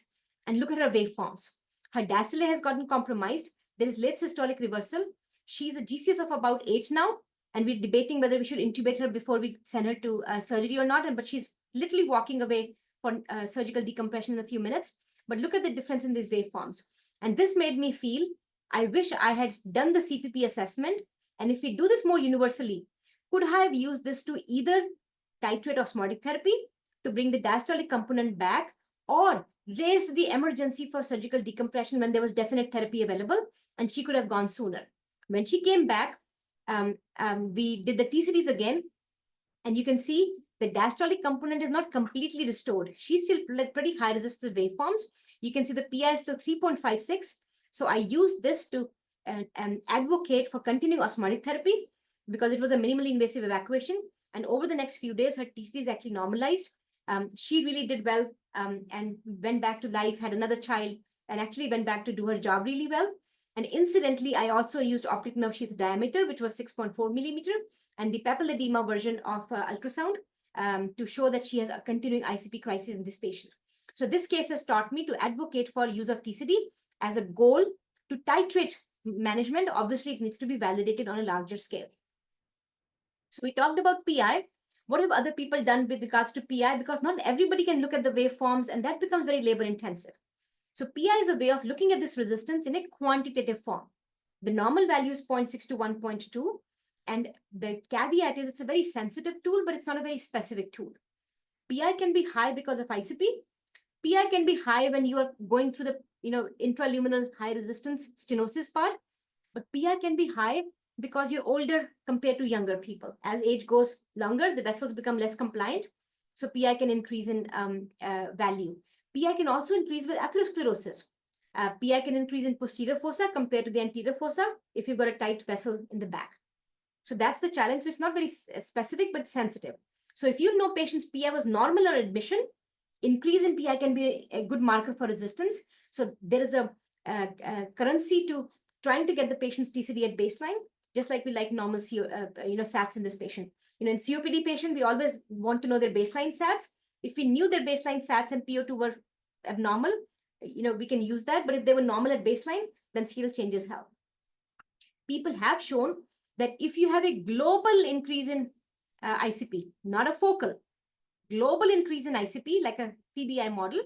and look at her waveforms. Her dash delay has gotten compromised. There is late systolic reversal. She's a GCS of about 8 now, and we're debating whether we should intubate her before we send her to surgery or not. But she's literally walking away for surgical decompression in a few minutes. But look at the difference in these waveforms. And this made me feel, I wish I had done the CPP assessment. And if we do this more universally, could I have used this to either titrate osmotic therapy to bring the diastolic component back, or raised the emergency for surgical decompression when there was definite therapy available, and she could have gone sooner. When she came back, we did the TCDs again, and you can see the diastolic component is not completely restored. She's still pretty high resistive waveforms. You can see the PI is still 3.56. So I used this to advocate for continuing osmotic therapy because it was a minimally invasive evacuation. And over the next few days, her TCD is actually normalized. She really did well and went back to life, had another child, and actually went back to do her job really well. And incidentally, I also used optic nerve sheath diameter, which was 6.4 millimeter, and the papilledema version of ultrasound to show that she has a continuing ICP crisis in this patient. So this case has taught me to advocate for use of TCD as a goal to titrate management. Obviously, it needs to be validated on a larger scale. So we talked about PI. What have other people done with regards to PI? Because not everybody can look at the waveforms, and that becomes very labor intensive. So PI is a way of looking at this resistance in a quantitative form. The normal value is 0.6 to 1.2. And the caveat is it's a very sensitive tool, but it's not a very specific tool. PI can be high because of ICP. PI can be high when you are going through the intraluminal high resistance stenosis part. But PI can be high because you're older compared to younger people. As age goes longer, the vessels become less compliant. So PI can increase in value. PI can also increase with atherosclerosis. PI can increase in posterior fossa compared to the anterior fossa if you've got a tight vessel in the back. So that's the challenge. So it's not very specific, but sensitive. So if you know patients' PI was normal or admission, increase in PI can be a good marker for resistance. So there is a currency to trying to get the patient's TCD at baseline, just like we like normal SATs in this patient. In COPD patient, we always want to know their baseline SATs. If we knew their baseline SATs and PO2 were abnormal, we can use that. But if they were normal at baseline, then scale changes help. People have shown that if you have a global increase in ICP, not a focal, global increase in ICP, like a PBI model,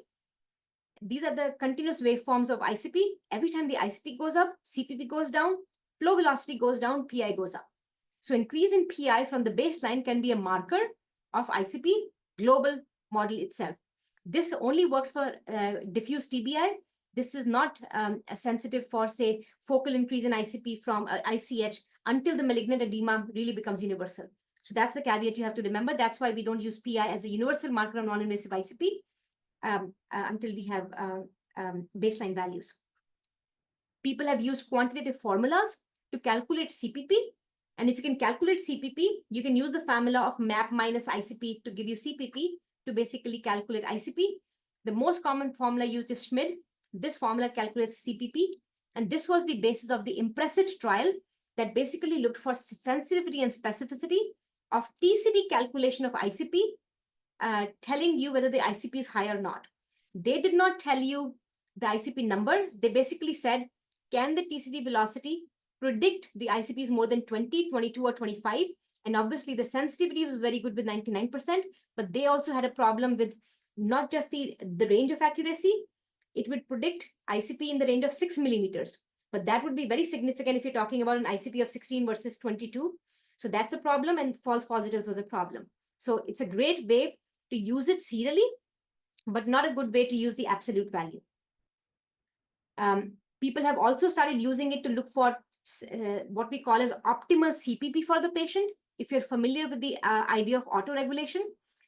these are the continuous waveforms of ICP. Every time the ICP goes up, CPP goes down, flow velocity goes down, PI goes up. So increase in PI from the baseline can be a marker of ICP global model itself. This only works for diffuse TBI. This is not sensitive for, say, focal increase in ICP from ICH until the malignant edema really becomes universal. So that's the caveat you have to remember. That's why we don't use PI as a universal marker of non-invasive ICP until we have baseline values. People have used quantitative formulas to calculate CPP. And if you can calculate CPP, you can use the formula of MAP minus ICP to give you CPP to basically calculate ICP. The most common formula used is SCHMID. This formula calculates CPP. And this was the basis of the IMPRESSIT trial that basically looked for sensitivity and specificity of TCD calculation of ICP, telling you whether the ICP is high or not. They did not tell you the ICP number. They basically said, can the TCD velocity predict the ICP is more than 20, 22, or 25? And obviously, the sensitivity was very good with 99%, but they also had a problem with not just the range of accuracy. It would predict ICP in the range of 6 millimeters. But that would be very significant if you're talking about an ICP of 16 versus 22. So that's a problem, and false positives was a problem. So it's a great way to use it serially, but not a good way to use the absolute value. People have also started using it to look for what we call as optimal CPP for the patient. If you're familiar with the idea of autoregulation,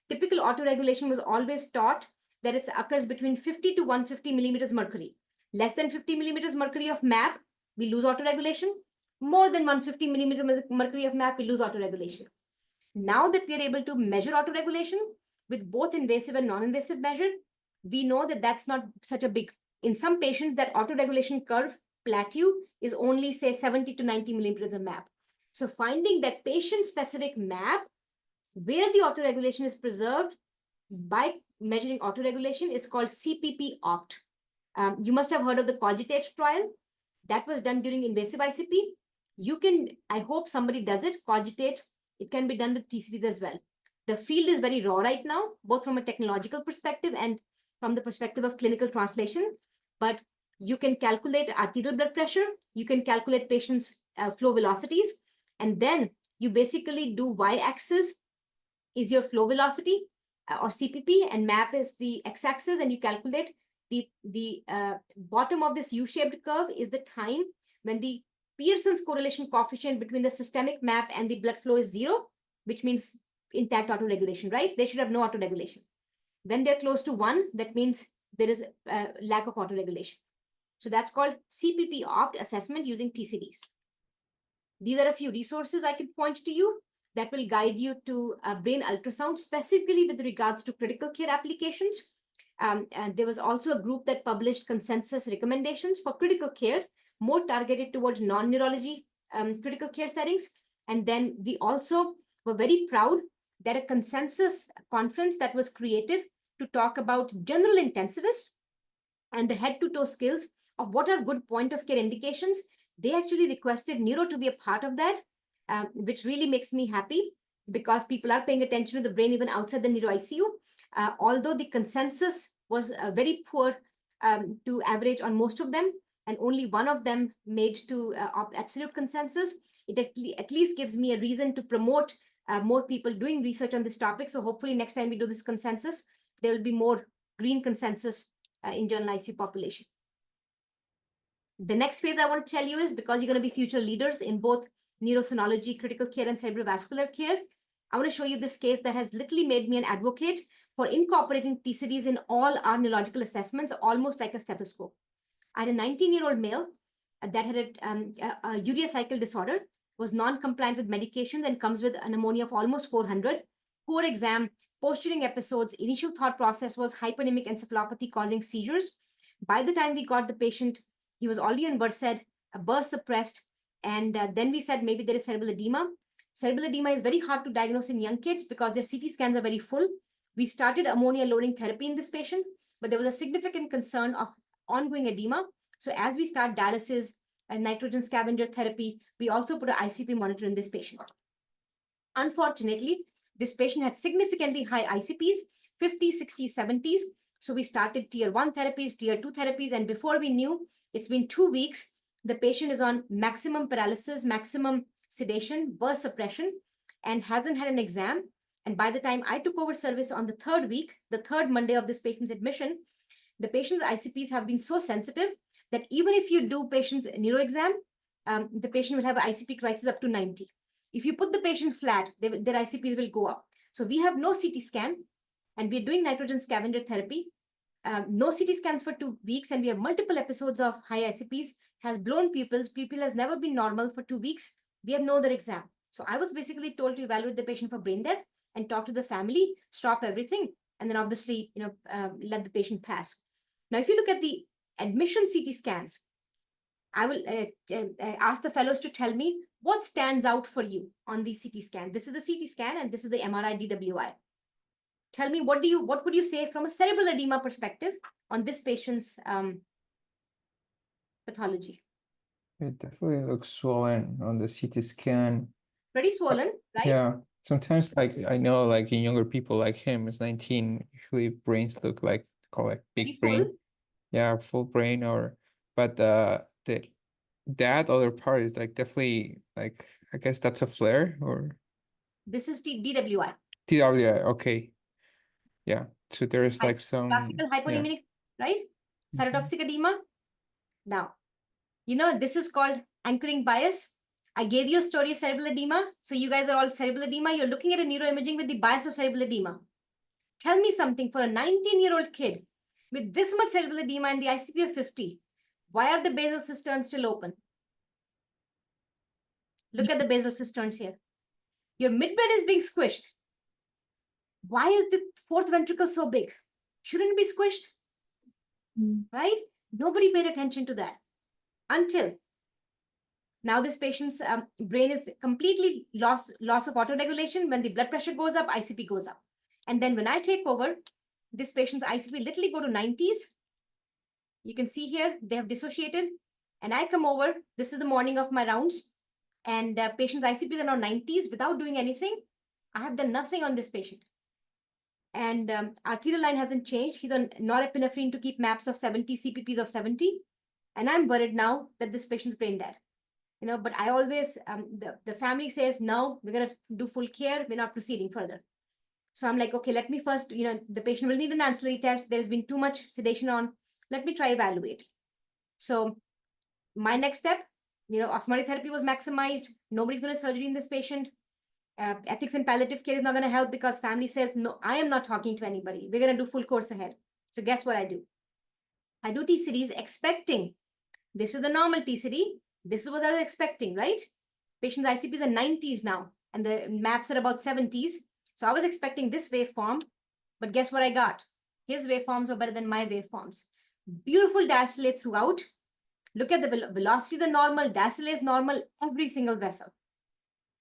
typical autoregulation was always taught that it occurs between 50 to 150 millimeters mercury. Less than 50 millimeters mercury of MAP, we lose autoregulation. More than 150 millimeters mercury of MAP, we lose autoregulation. Now that we are able to measure autoregulation with both invasive and non-invasive measure, we know that that's not such a big. In some patients, that autoregulation curve plateau is only, say, 70 to 90 millimeters of MAP. So finding that patient-specific MAP where the autoregulation is preserved by measuring autoregulation is called CPP-opt. You must have heard of the Cogitate trial. That was done during invasive ICP. You can, I hope somebody does it, Cogitate. It can be done with TCDs as well. The field is very raw right now, both from a technological perspective and from the perspective of clinical translation. But you can calculate arterial blood pressure. You can calculate patients' flow velocities. And then you basically do y-axis is your flow velocity or CPP, and MAP is the x-axis, and you calculate the bottom of this U-shaped curve is the time when the Pearson's correlation coefficient between the systemic MAP and the blood flow is 0, which means intact autoregulation, right? They should have no autoregulation. When they're close to 1, that means there is a lack of autoregulation. So that's called CPP opt assessment using TCDs. These are a few resources I can point to you that will guide you to brain ultrasound, specifically with regards to critical care applications. And there was also a group that published consensus recommendations for critical care, more targeted towards non-neurology critical care settings. And then we also were very proud that a consensus conference that was created to talk about general intensivists and the head-to-toe skills of what are good point-of-care indications, they actually requested neuro to be a part of that, which really makes me happy because people are paying attention to the brain even outside the neuro ICU. Although the consensus was very poor to average on most of them, and only one of them made to absolute consensus, it at least gives me a reason to promote more people doing research on this topic. So hopefully next time we do this consensus, there will be more green consensus in general ICU population. The next phase I want to tell you is, because you're going to be future leaders in both neurosonology, critical care, and cerebrovascular care, I want to show you this case that has literally made me an advocate for incorporating TCDs in all our neurological assessments, almost like a stethoscope. I had a 19-year-old male that had a urea cycle disorder, was non-compliant with medications, and comes with an ammonia of almost 400, poor exam, posturing episodes. Initial thought process was hyponemic encephalopathy causing seizures. By the time we got the patient, he was already on Versed, burst suppressed, and then we said maybe there is cerebral edema. Cerebral edema is very hard to diagnose in young kids because their CT scans are very full. We started ammonia lowering therapy in this patient, but there was a significant concern of ongoing edema. So as we start dialysis and nitrogen scavenger therapy, we also put an ICP monitor in this patient. Unfortunately, this patient had significantly high ICPs, 50, 60, 70s. So we started tier 1 therapies, tier 2 therapies, and before we knew, it's been 2 weeks, the patient is on maximum paralysis, maximum sedation, burst suppression, and hasn't had an exam. And by the time I took over service on the 3rd week, the 3rd Monday of this patient's admission, the patient's ICPs have been so sensitive that even if you do patient's neuro exam, the patient will have an ICP crisis up to 90. If you put the patient flat, their ICPs will go up. So we have no CT scan, and we're doing nitrogen scavenger therapy. No CT scans for 2 weeks, and we have multiple episodes of high ICPs, has blown pupils. Pupil has never been normal for 2 weeks. We have no other exam. So I was basically told to evaluate the patient for brain death and talk to the family, stop everything, and then obviously, let the patient pass. Now, if you look at the admission CT scans, I will ask the fellows to tell me what stands out for you on the CT scan. This is the CT scan, and this is the MRI DWI. Tell me, what would you say from a cerebral edema perspective on this patient's pathology? It definitely looks swollen on the CT scan. Pretty swollen, right? Yeah. Sometimes, like, I know, like in younger people like him, is 19, usually brains look like big brain. Full. Yeah, full brain, but that other part is like definitely, like, I guess that's a flare, or this is DWI. DWI, okay. Yeah. So there is like some classical hyponemic, right? Cytotoxic edema. Now, this is called anchoring bias. I gave you a story of cerebral edema. So you guys are all cerebral edema. You're looking at a neuroimaging with the bias of cerebral edema. Tell me something, for a 19-year-old kid with this much cerebral edema and the ICP of 50, why are the basal cisterns still open? Look at the basal cisterns here. Your midbed is being squished. Why is the 4th ventricle so big? Shouldn't it be squished? Right? Nobody paid attention to that until now. This patient's brain is completely loss of autoregulation. When the blood pressure goes up, ICP goes up. And then when I take over, this patient's ICP literally go to 90s. You can see here, they have dissociated. And I come over, this is the morning of my rounds, and patient's ICPs are now 90s without doing anything. I have done nothing on this patient. And arterial line hasn't changed. He's on norepinephrine to keep MAPs of 70, CPPs of 70. And I'm worried now that this patient's brain dead. But I always, the family says, no, we're going to do full care. We're not proceeding further. So I'm like, okay, let me first, the patient will need an ancillary test. There's been too much sedation on. Let me try evaluate. So my next step, osmotic therapy was maximized. Nobody's going to surgery in this patient. Ethics and palliative care is not going to help because family says, no, I am not talking to anybody. We're going to do full course ahead. So guess what I do? I do T-series expecting this is the normal T-series. This is what I was expecting, right? Patient's ICPs are 90s now, and the maps are about 70s. So I was expecting this waveform, but guess what I got? His waveforms were better than my waveforms. Beautiful diastole throughout. Look at the velocity, the normal, diastole is normal, every single vessel.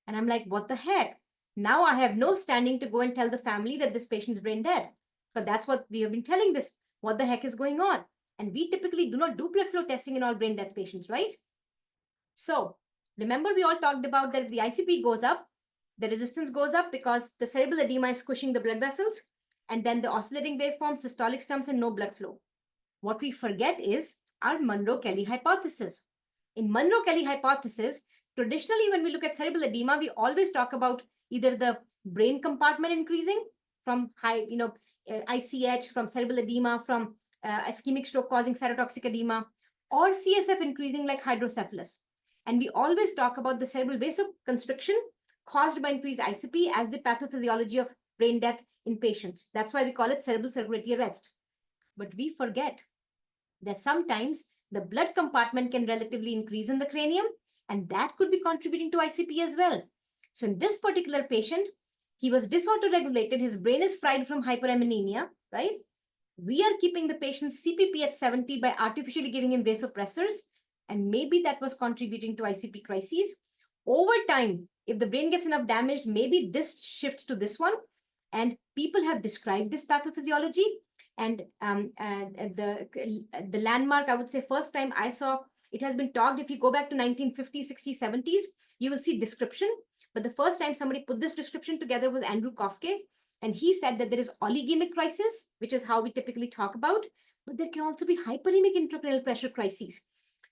And I'm like, what the heck? Now I have no standing to go and tell the family that this patient's brain dead. But that's what we have been telling this. What the heck is going on? And we typically do not do blood flow testing in all brain death patients, right? So remember we all talked about that if the ICP goes up, the resistance goes up because the cerebral edema is squishing the blood vessels, and then the oscillating waveform, systolic stumps, and no blood flow. What we forget is our Monro-Kelly hypothesis. In Monro-Kelly hypothesis, traditionally, when we look at cerebral edema, we always talk about either the brain compartment increasing from high, ICH, from cerebral edema, from ischemic stroke causing cytotoxic edema, or CSF increasing like hydrocephalus. And we always talk about the cerebral vasoconstriction caused by increased ICP as the pathophysiology of brain death in patients. That's why we call it cerebral circulatory arrest. But we forget that sometimes the blood compartment can relatively increase in the cranium, and that could be contributing to ICP as well. So in this particular patient, he was dysautoregulated. His brain is fried from hyperammonemia, right? We are keeping the patient's CPP at 70 by artificially giving him vasopressors, and maybe that was contributing to ICP crises. Over time, if the brain gets enough damaged, maybe this shifts to this one. And people have described this pathophysiology. And the landmark, I would say, first time I saw, it has been talked, if you go back to 1950s, 60s, 70s, you will see description. But the first time somebody put this description together was Andrew Kofke. And he said that there is oligemic crisis, which is how we typically talk about, but there can also be hyperemic intracranial pressure crises.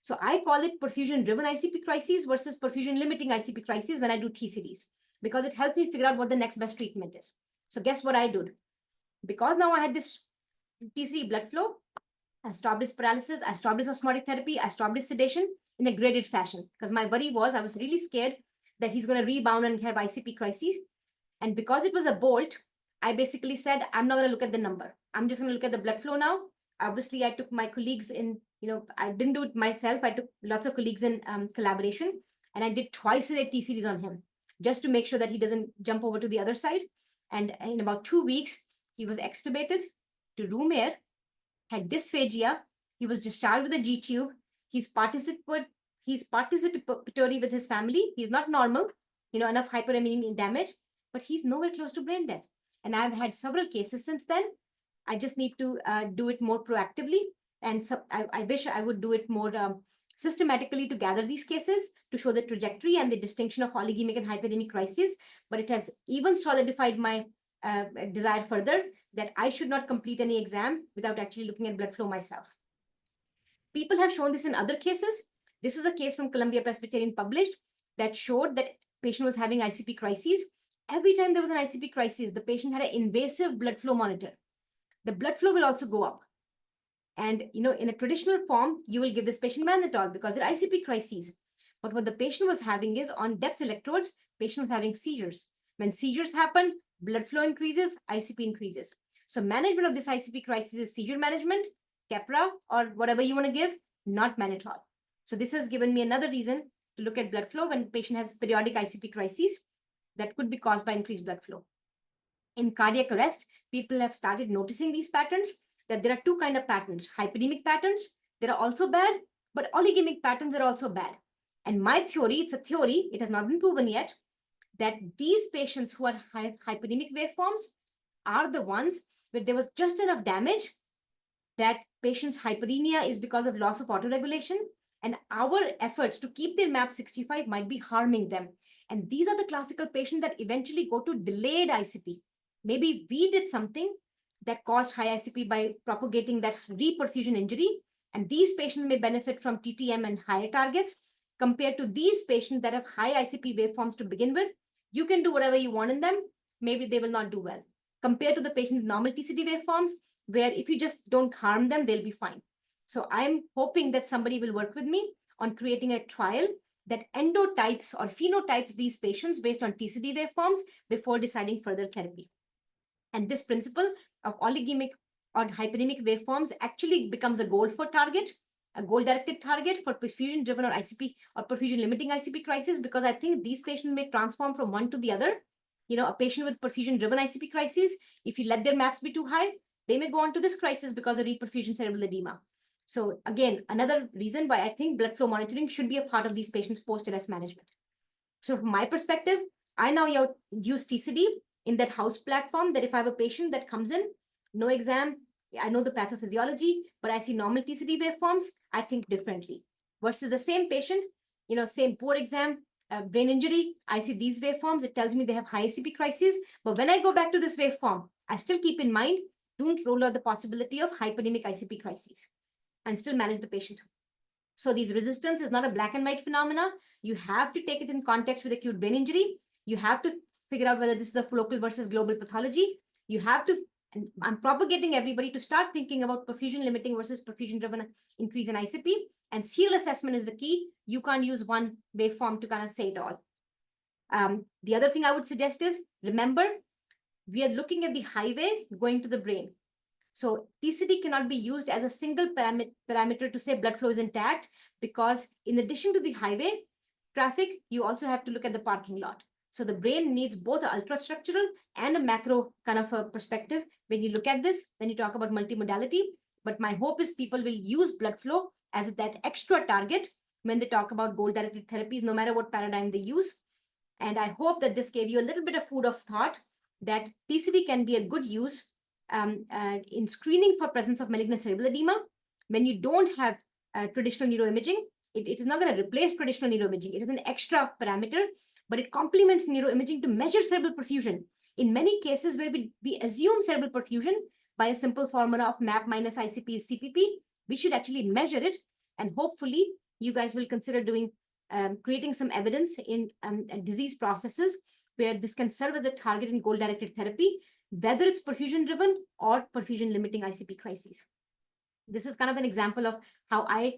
So I call it perfusion-driven ICP crises versus perfusion-limiting ICP crises when I do T-series, because it helped me figure out what the next best treatment is. So guess what I did? Because now I had this T-series blood flow, I stopped his paralysis, I stopped his osmotic therapy, I stopped his sedation in a graded fashion, because my worry was I was really scared that he's going to rebound and have ICP crises. And because it was a bolt, I basically said, I'm not going to look at the number. I'm just going to look at the blood flow now. Obviously, I took my colleagues in, I didn't do it myself. I took lots of colleagues in collaboration, and I did twice a day T-series on him just to make sure that he doesn't jump over to the other side. And in about 2 weeks, he was extubated to room air, had dysphagia. He was discharged with a G-tube. He's participatory with his family. He's not normal, enough hyperammonemia damage, but he's nowhere close to brain death. And I've had several cases since then. I just need to do it more proactively. And so I wish I would do it more systematically to gather these cases to show the trajectory and the distinction of oligemic and hyperemic crises. But it has even solidified my desire further that I should not complete any exam without actually looking at blood flow myself. People have shown this in other cases. This is a case from Columbia Presbyterian published that showed that patient was having ICP crises. Every time there was an ICP crisis, the patient had an invasive blood flow monitor. The blood flow will also go up. And, in a traditional form, you will give this patient mannitol because they're ICP crises. But what the patient was having is on depth electrodes, patient was having seizures. When seizures happen, blood flow increases, ICP increases. So management of this ICP crisis is seizure management, Keppra, or whatever you want to give, not mannitol. So this has given me another reason to look at blood flow when the patient has periodic ICP crises that could be caused by increased blood flow. In cardiac arrest, people have started noticing these patterns, that there are two kinds of patterns. Hyperemic patterns, they are also bad, but oligemic patterns are also bad. And my theory, it's a theory, it has not been proven yet, that these patients who are hyperemic waveforms are the ones where there was just enough damage that patient's hyperemia is because of loss of autoregulation, and our efforts to keep their MAP 65 might be harming them. And these are the classical patients that eventually go to delayed ICP. Maybe we did something that caused high ICP by propagating that reperfusion injury, and these patients may benefit from TTM and higher targets compared to these patients that have high ICP waveforms to begin with. You can do whatever you want in them. Maybe they will not do well compared to the patient with normal TCD waveforms, where if you just don't harm them, they'll be fine. So I'm hoping that somebody will work with me on creating a trial that endotypes or phenotypes these patients based on TCD waveforms before deciding further therapy. And this principle of oligemic or hyperemic waveforms actually becomes a goal for target, a goal-directed target for perfusion-driven or ICP or perfusion-limiting ICP crisis, because I think these patients may transform from one to the other. You know, a patient with perfusion-driven ICP crisis, if you let their MAPs be too high, they may go on to this crisis because of reperfusion cerebral edema. So again, another reason why I think blood flow monitoring should be a part of these patients' post-arrest management. So from my perspective, I now use TCD in that house platform that if I have a patient that comes in, no exam, I know the pathophysiology, but I see normal TCD waveforms, I think differently. Versus the same patient, you know, same poor exam, brain injury, I see these waveforms, it tells me they have high ICP crises. But when I go back to this waveform, I still keep in mind, don't rule out the possibility of hyperemic ICP crises and still manage the patient. So these resistance is not a black and white phenomena. You have to take it in context with acute brain injury. You have to figure out whether this is a local versus global pathology. You have to, and I'm propagating everybody to start thinking about perfusion limiting versus perfusion driven increase in ICP. And serial assessment is the key. You can't use one waveform to kind of say it all. The other thing I would suggest is, remember, we are looking at the highway going to the brain. So TCD cannot be used as a single parameter to say blood flow is intact, because in addition to the highway traffic, you also have to look at the parking lot. So the brain needs both an ultrastructural and a macro kind of a perspective when you look at this, when you talk about multimodality. But my hope is people will use blood flow as that extra target when they talk about goal-directed therapies, no matter what paradigm they use. And I hope that this gave you a little bit of food of thought that TCD can be a good use in screening for presence of malignant cerebral edema. When you don't have traditional neuroimaging, it is not going to replace traditional neuroimaging. It is an extra parameter, but it complements neuroimaging to measure cerebral perfusion. In many cases where we assume cerebral perfusion by a simple formula of MAP minus ICP is CPP, we should actually measure it. And hopefully you guys will consider doing creating some evidence in disease processes where this can serve as a target in goal-directed therapy, whether it's perfusion-driven or perfusion-limiting ICP crises. This is kind of an example of how I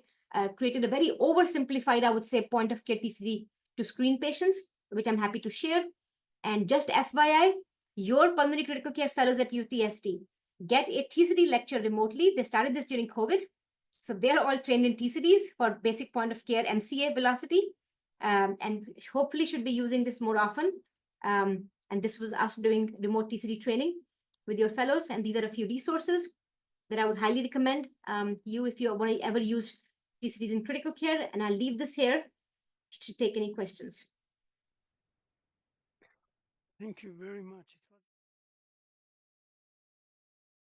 created a very oversimplified, I would say, point-of-care TCD to screen patients, which I'm happy to share. And just FYI, your pulmonary critical care fellows at UTST get a TCD lecture remotely. They started this during COVID. So they're all trained in TCDs for basic point-of-care MCA velocity, and hopefully should be using this more often. And this was us doing remote TCD training with your fellows. And these are a few resources that I would highly recommend you if you want to ever use TCDs in critical care. And I'll leave this here to take any questions. Thank you very much.